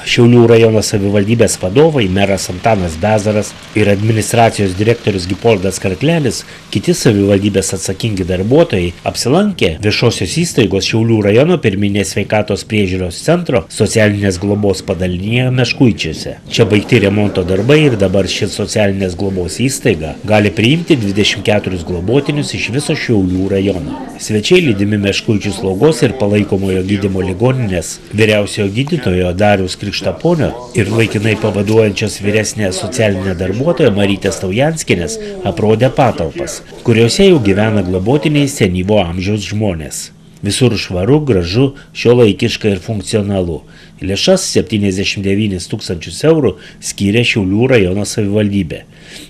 Šiaulių rajono savivaldybės vadovai, meras Antanas Bezaras ir administracijos direktorius Gipoldas Karklelis, kiti savivaldybės atsakingi darbuotojai apsilankė viešosios įstaigos Šiaulių rajono pirminės sveikatos priežiūros centro socialinės globos padalinyje Meškuičiuose. Čia baigti remonto darbai ir dabar ši socialinės globos įstaiga gali priimti 24 globotinius iš viso Šiaulių rajono. Svečiai lydimi Meškuičių slaugos ir palaikomojo gydymo ligoninės vyriausiojo gydytojo Dariaus Krikštaponio ir laikinai pavaduojančios vyresnė socialinė darbuotoja Marytės Taujanskinės aprodė patalpas, kuriuose jau gyvena globotiniai senyvo amžiaus žmonės. Visur švaru, gražu, šiuolaikiška ir funkcionalu. Lėšas 79 000 eurų skyrė Šiaulių rajono savivaldybė.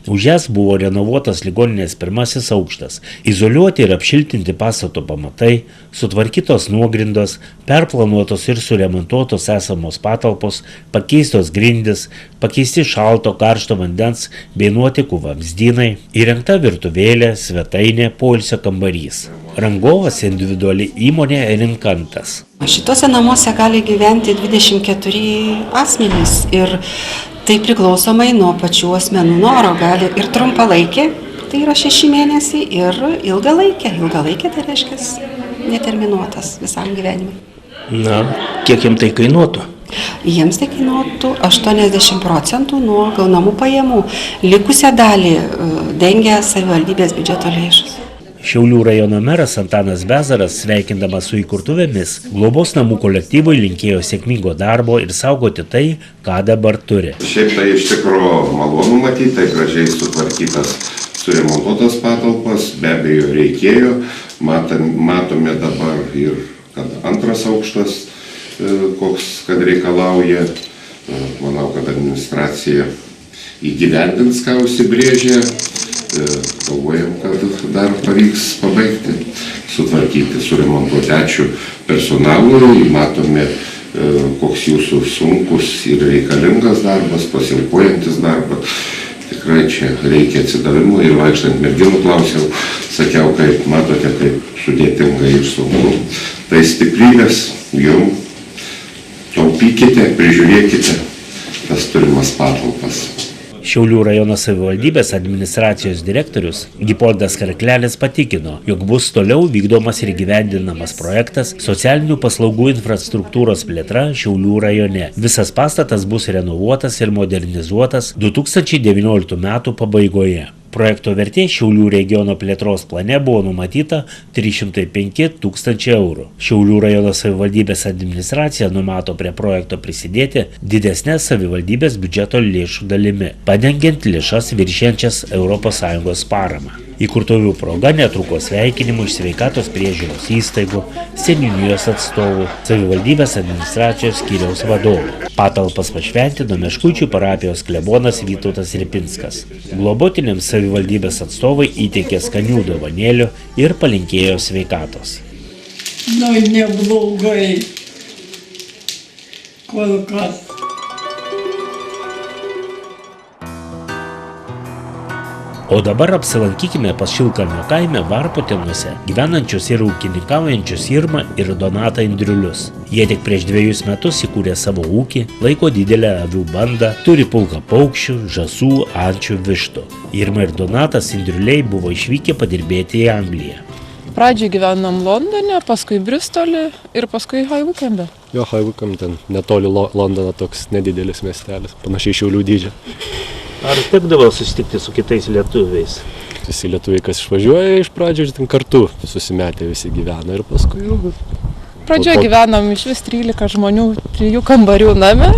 Už jas buvo renovuotas ligoninės pirmasis aukštas, izoliuoti ir apšiltinti pastato pamatai, sutvarkytos nuogrindos, perplanuotos ir suremontuotos esamos patalpos, pakeistos grindys, pakeisti šalto karšto vandens bei nuotekų vamzdynai, įrengta virtuvėlė, svetainė, poilsio kambarys. Rangovas individuali įmonė Rinkantas. Šitose namuose gali gyventi 24 asmenys ir tai priklausomai nuo pačių asmenų noro. Gali ir trumpalaikė, tai yra 6 mėnesiai, ir ilgalaikė. Ilgalaikė tai reiškia neterminuotas visam gyvenimui. Na, kiek jiems tai kainuotų? Jiems tai kainuotų 80% nuo gaunamų pajamų. Likusią dalį dengia savivaldybės biudžeto lėšos. Šiaulių rajono meras Antanas Bezaras, sveikindamas su įkurtuvėmis, globos namų kolektyvui linkėjo sėkmingo darbo ir saugoti tai, ką dabar turi. Šiaip tai iš tikrųjų malonu matyti, tai gražiai sutvarkytas, suremontuotas patalpas, be abejo reikėjo. Matome dabar ir kad antras aukštas, koks kad reikalauja. Manau, kad administracija įgyvendins, ką užsibrėžė. Galvojam, kad dar pavyks pabaigti, sutvarkyti, suremontuoti. Ačiū personalui, matome, koks jūsų sunkus ir reikalingas darbas, pasilpojantis darbas. Tikrai čia reikia atsidavimo ir vaikštant merginų klausiau, sakiau, kaip matote, kaip sudėtinga ir sunku. Tai stiprybės, jau taupykite, prižiūrėkite tas turimas patalpas. Šiaulių rajono savivaldybės administracijos direktorius Gipoldas Karklelis patikino, jog bus toliau vykdomas ir gyvendinamas projektas socialinių paslaugų infrastruktūros plėtra Šiaulių rajone. Visas pastatas bus renovuotas ir modernizuotas 2019 metų pabaigoje. Projekto vertė Šiaulių regiono plėtros plane buvo numatyta 305 000 eurų. Šiaulių rajono savivaldybės administracija numato prie projekto prisidėti didesnę savivaldybės biudžeto lėšų dalimi, padengiant lėšas viršiančias ES paramą. Įkurtuvių proga netruko sveikinimų iš sveikatos priežiūros įstaigų, seniūnijos atstovų, savivaldybės administracijos skyriaus vadovų. Patalpas pašventino Meškuičių parapijos klebonas Vytautas Ripinskas. Globotiniams savivaldybės atstovai įteikė skanių dovanėlių ir palinkėjo sveikatos. Neblogai. Kol kas. O dabar apsilankykime pas Šilkalnio kaime Varpotėnuose gyvenančius ir ūkininkaujančius Irmą ir Donatą Indriulius. Jie tik prieš 2 metus įkūrė savo ūkį, laiko didelę avių bandą, turi pulką paukščių, žąsų, ančių, vištų. Irma ir Donatas Indriuliai buvo išvykę padirbėti į Angliją. Pradžiai gyvenom Londone, paskui Bristolį ir paskui High Wycombe. Jo, High Wycombe ten netoli Londono toks nedidelis miestelis, panašiai Šiaulių dydžio. Ar tekdavo susitikti su kitais lietuviais? Visi lietuviai, kas išvažiuoja iš pradžių, ten kartu susimetę visi gyvena ir paskui jau... Pradžioje gyvenom iš vis 13 žmonių 3 kambarių name,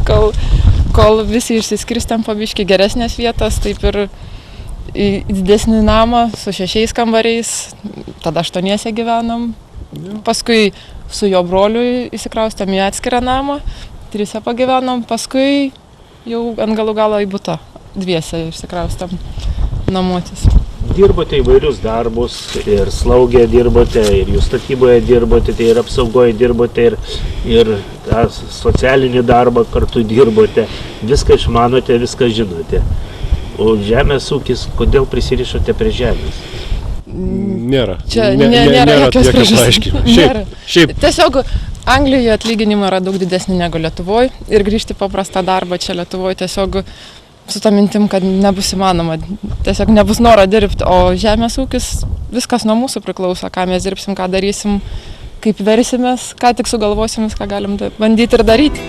kol visi išsiskirstėm po biškį geresnės vietas, taip ir į didesnį namą su 6 kambariais, tada 8 gyvenom. Paskui su jo broliu įsikraustėm į atskirą namą, 3 pagyvenom, paskui jau ant galų galo į butą. 2 išsikraustėm namuotis. Dirbote įvairius darbus, ir slaugė dirbote, ir jūs statyboje dirbote, ir apsaugoje dirbote, ir tą socialinį darbą kartu dirbote. Viską išmanote, viską žinote. O žemės ūkis, kodėl prisirišote prie žemės? Nėra. Čia nėra jokios priežasties. Šiaip. Tiesiog Anglijoje atlyginimai yra daug didesni negu Lietuvoje ir grįžti paprastą darbą čia Lietuvoje tiesiog su tą mintim, kad nebus įmanoma, tiesiog nebus noro dirbti, o žemės ūkis viskas nuo mūsų priklauso, ką mes dirbsim, ką darysim, kaip versimės, ką tik sugalvosim, viską galim bandyti ir daryti.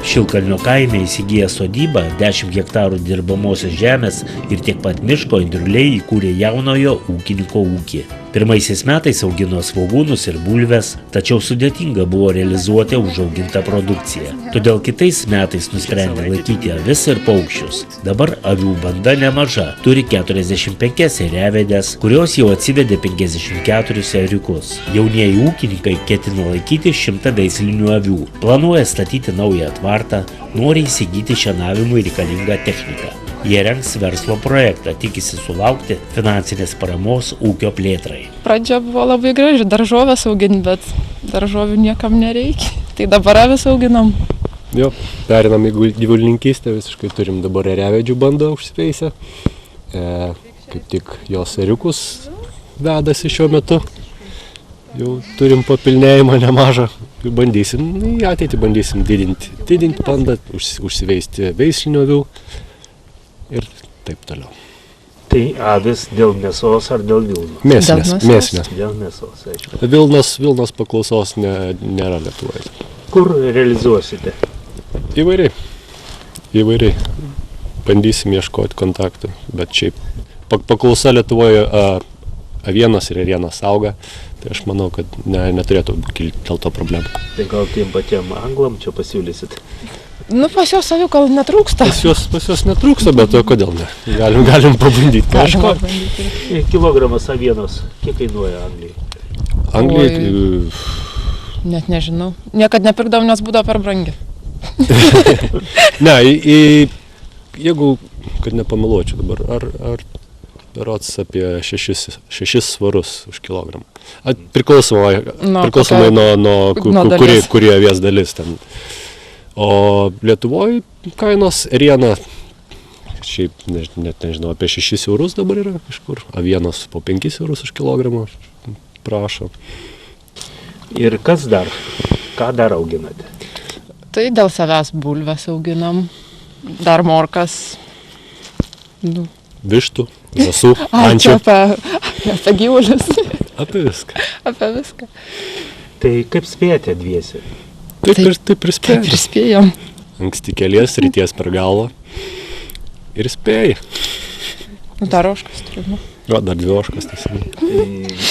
Šilkalnio kaime įsigiję sodybą, 10 hektarų dirbamosios žemės ir tiek pat miško Indruliai įkūrė jaunojo ūkininko ūkį. Pirmaisiais metais augino svogūnus ir bulves, tačiau sudėtinga buvo realizuoti užaugintą produkciją. Todėl kitais metais nusprendė laikyti avis ir paukščius. Dabar avių banda nemaža, turi 45 ėriavedes, kurios jau atsivedė 54 ėriukus. Jaunieji ūkininkai ketina laikyti 100 veislinių avių, planuoja statyti naują tvartą, nori įsigyti šienavimui reikalingą techniką. Jie rengs verslo projektą, tikisi sulaukti finansinės paramos ūkio plėtrai. Pradžia buvo labai graži, daržovės auginti, bet daržovių niekam nereikia. Tai dabar avis auginam. Jo, perinam į gyvulininkystę, visiškai turim dabar ėriavedžių bandą užsiveisę. Kaip tik jos ėriukus vedasi šiuo metu. Jau turim papilnėjimą nemažą. Bandysim, į ateitį bandysim didinti bandą, užsiveisti veislinių avių. Ir taip toliau. Tai avis dėl mėsos ar dėl vilnos? Mėsinės. Dėl mėsos, aišku. Vilnos paklausos nėra Lietuvoje. Kur realizuosite? Įvairiai. Bandysim ieškoti kontaktų, bet šiaip paklausa Lietuvoje avienos ir ėrienos auga, tai aš manau, kad neturėtų kilti dėl to problemų. Tai gal tiem patiem anglam čia pasiūlysit? Pas jos avių gal netrūksta. Pas jos netrūksta, bet kodėl ne? Galim pabandyti. Kilogramas avienos, kiek kainuoja Anglijai? Anglijai... Net nežinau. Niekad nepirkdavom, nes būdavo per brangi. Ne, jeigu, kad nepameluočiau dabar, ar berods apie 6 svarus už kilogramą. Priklausomai nuo kuri avies dalis ten. O Lietuvoje kainos ėriena, šiaip net nežinau, apie 6 eurus dabar yra kažkur, avienos po 5 eurus už kilogramą prašo. Ir kas dar? Ką dar auginate? Tai dėl savęs bulves auginam, dar morkas. Vištų, žąsų, ančių. Apie gyvulius. Apie viską. Tai kaip spėjate dviesi? Taip ir spėjom. Anksti kelies, ryties per galvą ir spėjai. Dar ožkas turime. Dar 2 ožkas.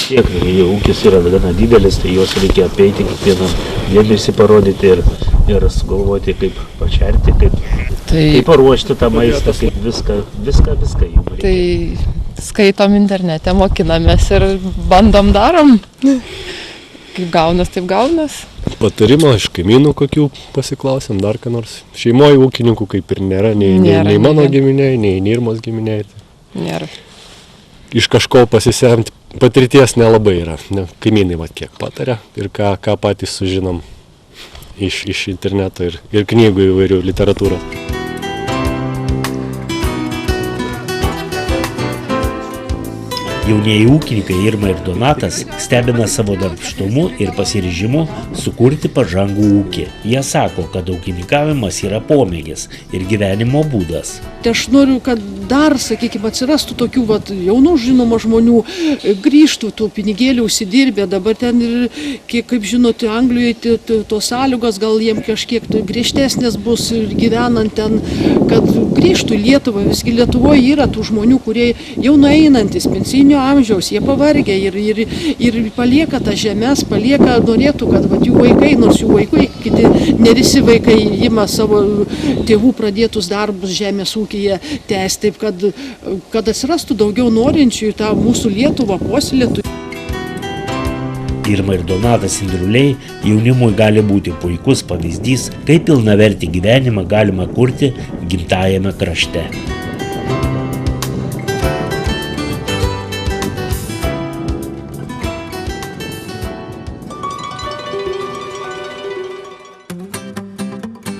Tiek, ūkis yra gana didelis, tai juos reikia apeiti, kiekvieną dėmesį parodyti ir sugalvoti, kaip pašerti, kaip paruošti tą maistą, kaip viską jums reikia. Tai skaitom internete, mokinamės ir bandom darom. Kaip gaunas, taip gaunas. Patarimo iš kaimynų kokių pasiklausėm, dar ką nors. Šeimoje ūkininkų kaip ir nėra, nei mano giminiai, nei Irmos giminiai. Nėra. Iš kažko pasisemti patirties nelabai yra. Kaimynai kiek pataria ir ką patys sužinom iš interneto ir knygų įvairių literatūros. Jaunieji ūkininkai Irma ir Donatas stebina savo darbštumu ir pasiryžimu sukurti pažangų ūkį. Jie sako, kad ūkininkavimas yra pomėgis ir gyvenimo būdas. Tai aš noriu, kad dar, sakykime, atsirastų tokių jaunų žinomų žmonių, grįžtų tų pinigėlių užsidirbę. Dabar ten ir, kaip žinote, Anglijoje tos sąlygos gal jiem kažkiek griežtesnės bus ir gyvenant ten, kad grįžtų į Lietuvą. Visgi Lietuvoje yra tų žmonių, kurie jau nueinantis pensinio amžiaus, jie pavargę ir palieka tas žemės, norėtų, kad jų vaikai, nors jų vaikai, kiti ne visi vaikai ima savo tėvų pradėtus darbus žemės ūkyje tęsti, taip kad atsirastų daugiau norinčių tą mūsų Lietuvą puoselėtų. Irma ir Donatas Indruliai jaunimui gali būti puikus pavyzdys, kaip pilnavertį gyvenimą galima kurti gimtajame krašte.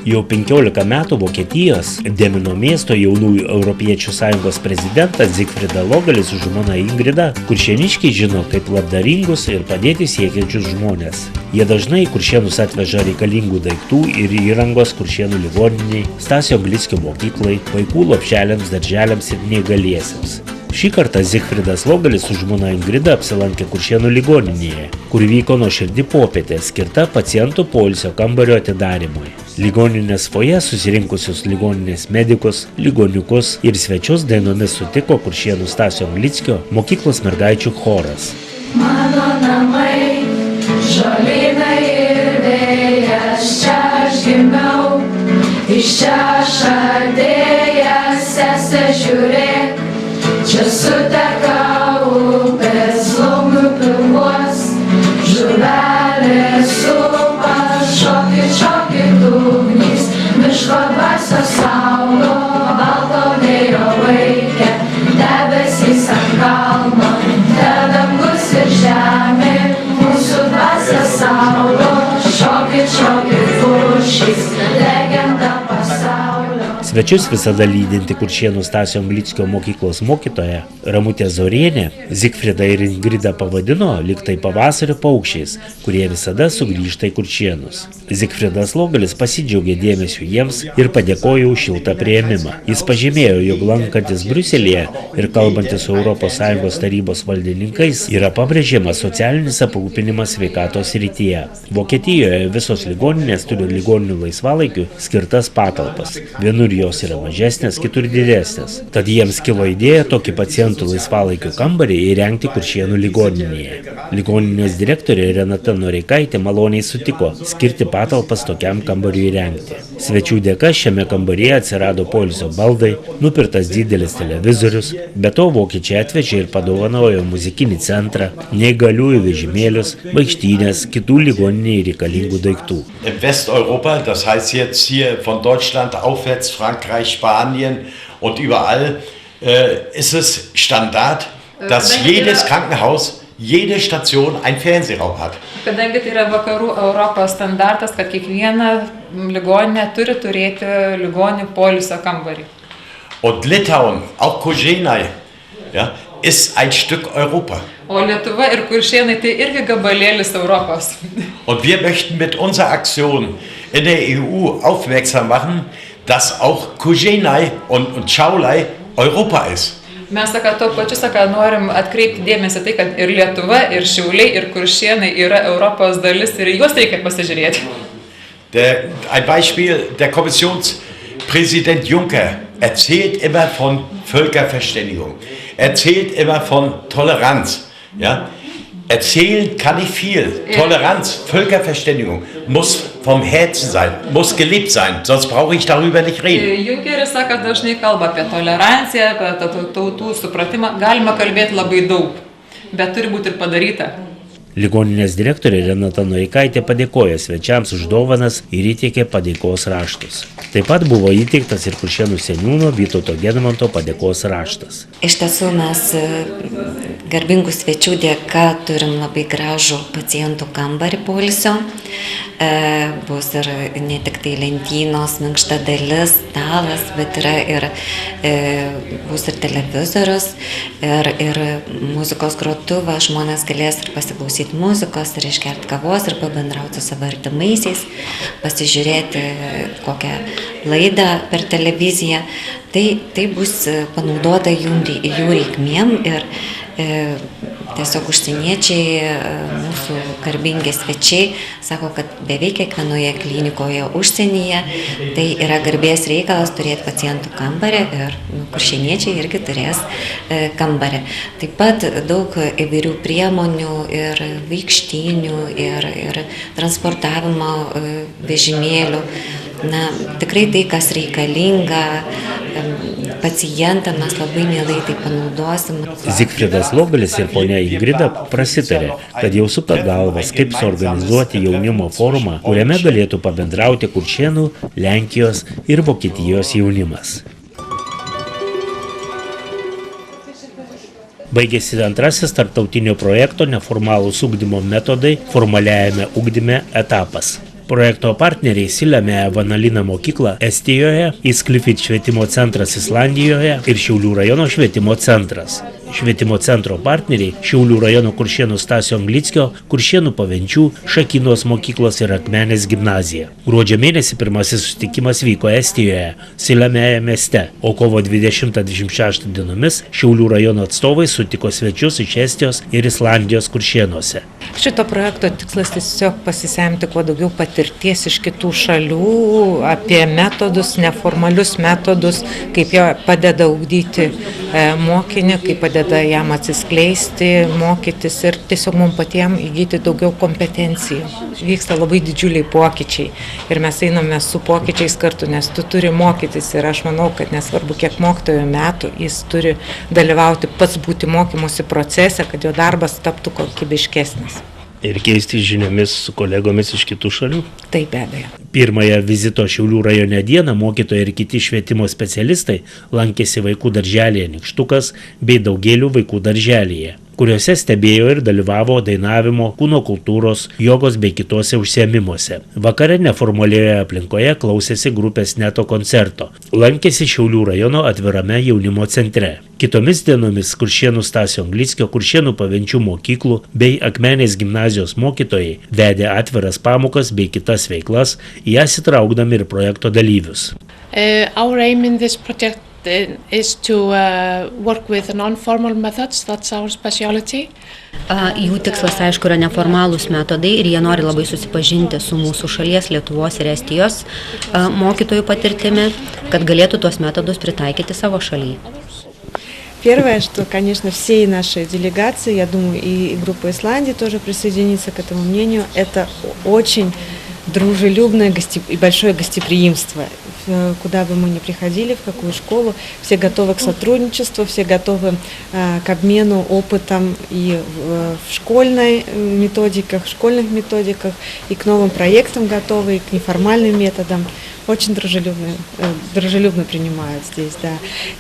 Jau 15 metų Vokietijos Demino miesto jaunųjų europiečių sąjungos prezidentas Zigfridas Logelis su žmona Ingrida kuršėniškiai žino kaip labdaringus ir padėti siekiančius žmonės. Jie dažnai į Kuršėnus atveža reikalingų daiktų ir įrangos Kuršėnų ligoniniai, Stasio Glickio mokyklai, vaikų lopšeliams, darželiams ir neįgaliesiems. Šį kartą Zigfridas Logelis su žmona Ingrida apsilankė Kuršėnų ligoninėje, kur vyko nuoširdi popietė skirta pacientų poilsio kambario atidarymui. Ligoninės foje susirinkusius ligoninės medikus, ligoniukus ir svečius dainomis sutiko Kuršėnų Stasio Glickio mokyklos mergaičių choras. Mano namai, žolynai ir vėjas, čia aš gimiau, iš čia aš atėjęs, sesė žiūrėk, čia suteka upės, laumių pilvos, žuvelės supa, šokit, šokit ugnys, miško dvasios saugo, balto vėjo vaikė, debesys ant kalno, te dangus ir žemė, mūsų dvasios saugo, šokit, šokit pušys, legenda pasaulio. Svečius visada lydinti Kuršėnų Stasio Glickio mokyklos mokytoja Ramutė Zorienė Zigfridą ir Ingridą pavadino lyg tai pavasario paukščiais, kurie visada sugrįžta į Kuršėnus. Zigfridas Logelis pasidžiaugė dėmesiu jiems ir padėkojo už šiltą priėmimą. Jis pažymėjo, jog lankantis Briuselyje ir kalbantis su ES tarybos valdininkais yra pabrėžiamas socialinis aprūpinimas sveikatos srityje. Vokietijoje visos ligoninės turi ligoninių laisvalaikių skirtas patalpas. Vienur jos yra mažesnės, kitur didesnės. Tad jiems kilo idėja tokį pacientų laisvalaikių kambarį įrengti Kuršėnų ligoninėje. Ligoninės direktorė Renata Noreikaitė maloniai sutiko skirti patalpas tokiam kambariui įrengti. Svečių dėka šiame kambaryje atsirado poilsio baldai, nupirktas didelis televizorius, be to vokiečiai atvežė ir padovanojo muzikinį centrą, neįgaliųjų vežimėlius, vaikštynės, kitų ligoniniai reikalingų daiktų. In Westeuropa, das heißt jetzt hier von Deutschland aufwärts, Frankreich, Spanien und überall ist es Standard, dass jedes Krankenhaus, jede Station einen Fernsehraum hat. Kadangi tai yra vakarų Europos standartas, kad kiekviena ligoninė turi turėti ligonių poilsio kambarį. Und Litauen, auch Kuršėnai, ja, ist ein Stück Europa. O Lietuva ir Kuršėnai tai irgi gabalėlis Europos. Und wir möchten mit unserer Aktion in der EU aufmerksam machen, dass auch Kuršėnai und Šiauliai Europa ist. Mes tuo pačiu norim atkreipti dėmesį tai, kad ir Lietuva, ir Šiauliai, ir Kuršėnai yra Europos dalis ir juos reikia pasižiūrėti. Ein Beispiel, der Kommissionspräsident Juncker erzählt immer von Völkerverständigung, erzählt immer von Toleranz. Ja? Erzählen kann nicht viel. Toleranz, Völkerverständigung muss vom Herzen sein, muss gelebt sein, sonst brauche ich darüber nicht reden. Junkeris sako, dažnai kalba apie toleranciją, apie tautų supratimą. Galima kalbėti labai daug, bet turi būti ir padaryta. Ligoninės direktorė Renata Noreikaitė padėkojo svečiams už dovanas ir įteikė padėkos raštus. Taip pat buvo įteiktas ir Kuršėnų seniūno Vytauto Gedmanto padėkos raštas. Iš tiesų mes garbingų svečių dėka turim labai gražų pacientų kambarį poilsio. Bus ir ne tik tai lentynos, minkšta dalis, stalas, bet yra ir bus ir televizorius, ir muzikos grotuvą. Žmonės galės ir pasiklausyti muzikos, ir išgerti kavos, ir pabendrauti su savo artimaisiais, pasižiūrėti kokią laidą per televiziją. Tai bus panaudota jų reikmėm ir tiesiog užsieniečiai, mūsų garbingi svečiai, sako, kad beveik kiekvienoje klinikoje užsienyje tai yra garbės reikalas turėti pacientų kambarį ir kuršėniečiai irgi turės kambarį. Taip pat daug įvairių priemonių ir vaikštynių ir transportavimo vežimėlių. Na, tikrai tai, kas reikalinga pacientam, mes labai mielai tai panaudosim. Zigfridas Logelis ir ponia Ingrida prasitarė, kad jau suka galvas, kaip suorganizuoti jaunimo forumą, kuriame galėtų pabendrauti Kuršėnų, Lenkijos ir Vokietijos jaunimas. Baigėsi antrasis tarptautinio projekto neformalūs ugdymo metodai formaliajame ugdyme etapas. Projekto partneriai Silemeja Vanalina mokykla Estijoje, Isklifit švietimo centras Islandijoje ir Šiaulių rajono švietimo centras. Švietimo centro partneriai Šiaulių rajono Kuršėnų Stasio Anglickio, Kuršėnų Pavenčių, Šakynos mokyklos ir Akmenės gimnazija. Gruodžio mėnesį pirmasis susitikimas vyko Estijoje, Silemeja mieste, o kovo 20-26 dienomis Šiaulių rajono atstovai sutiko svečius iš Estijos ir Islandijos Kuršėnuose. Šito projekto tikslas tiesiog pasisemti kuo daugiau patirties iš kitų šalių apie metodus, neformalius metodus, kaip jie padeda ugdyti mokinį, kaip padeda jam atsiskleisti, mokytis ir tiesiog mums patiems įgyti daugiau kompetencijų. Vyksta labai didžiuliai pokyčiai ir mes einame su pokyčiais kartu, nes tu turi mokytis ir aš manau, kad nesvarbu kiek mokytojo metų, jis turi dalyvauti pats būti mokymosi procese, kad jo darbas taptų kokybiškesnis. Ir keisti žiniomis su kolegomis iš kitų šalių? Taip, be abejo. Pirmąją vizito Šiaulių rajone dieną mokytojai ir kiti švietimo specialistai lankėsi vaikų darželėje Nykštukas bei Daugėlių vaikų darželėje, kuriuose stebėjo ir dalyvavo dainavimo, kūno kultūros, jogos bei kitose užsiėmimuose. Vakare neformalioje aplinkoje klausėsi grupės Neto koncerto. Lankėsi Šiaulių rajono atvirame jaunimo centre. Kitomis dienomis Kuršėnų Stasio Anglickio, Kuršėnų Pavenčių mokyklų bei Akmenės gimnazijos mokytojai vedė atviras pamokas bei kitas veiklas, į jas įtraukdami ir projekto dalyvius. Our aim in this project is to work with non-formal methods, that's our specialty. Jų tikslas, aišku, yra neformalūs metodai ir jie nori labai susipažinti su mūsų šalies, Lietuvos ir Estijos mokytojų patirtimi, kad galėtų tuos metodus pritaikyti savo šalyje. Первое, что, конечно, всей нашей делегации, я думаю, и группа Исландии тоже присоединится к этому мнению, это очень дружелюбное и большое гостеприимство. Куда бы мы ни приходили, в какую школу, все готовы к сотрудничеству, все готовы к обмену опытом и в школьных методиках, и к новым проектам готовы, и к неформальным методам. Очень дружелюбно принимают здесь, да.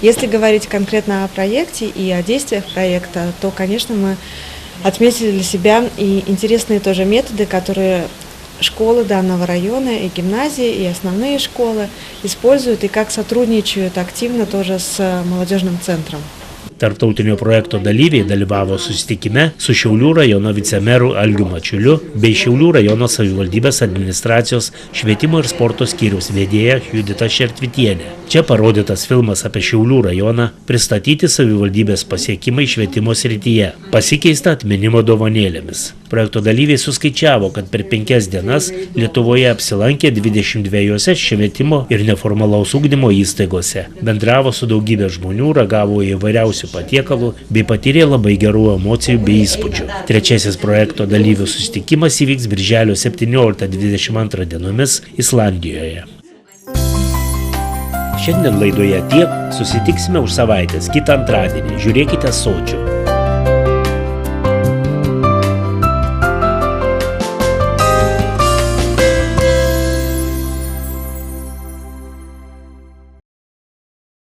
Если говорить конкретно о проекте и о действиях проекта, то, конечно, мы отметили для себя и интересные тоже методы, которые школы данного района, и гимназии, и основные школы используют, и как сотрудничают активно тоже с молодежным центром. Tarptautinio projekto dalyviai dalyvavo susitikime su Šiaulių rajono vicemeru Algiu Mačiuliu bei Šiaulių rajono savivaldybės administracijos švietimo ir sporto skyriaus vedėja Judita Šertvitienė. Čia parodytas filmas apie Šiaulių rajoną, pristatyti savivaldybės pasiekimai švietimo srityje, pasikeista atminimo dovanėlėmis. Projekto dalyviai suskaičiavo, kad per 5 dienas Lietuvoje apsilankė 22 švietimo ir neformalaus ugdymo įstaigose, bendravo su daugybė žmonių, ragavo įvairiausių patiekalų bei patyrė labai gerų emocijų bei įspūdžių. Trečiasis projekto dalyvių susitikimas įvyks birželio 17-22 dienomis Islandijoje. Šiandien laidoje tiek, susitiksime už savaitės kitą antradienį. Žiūrėkite sočiu.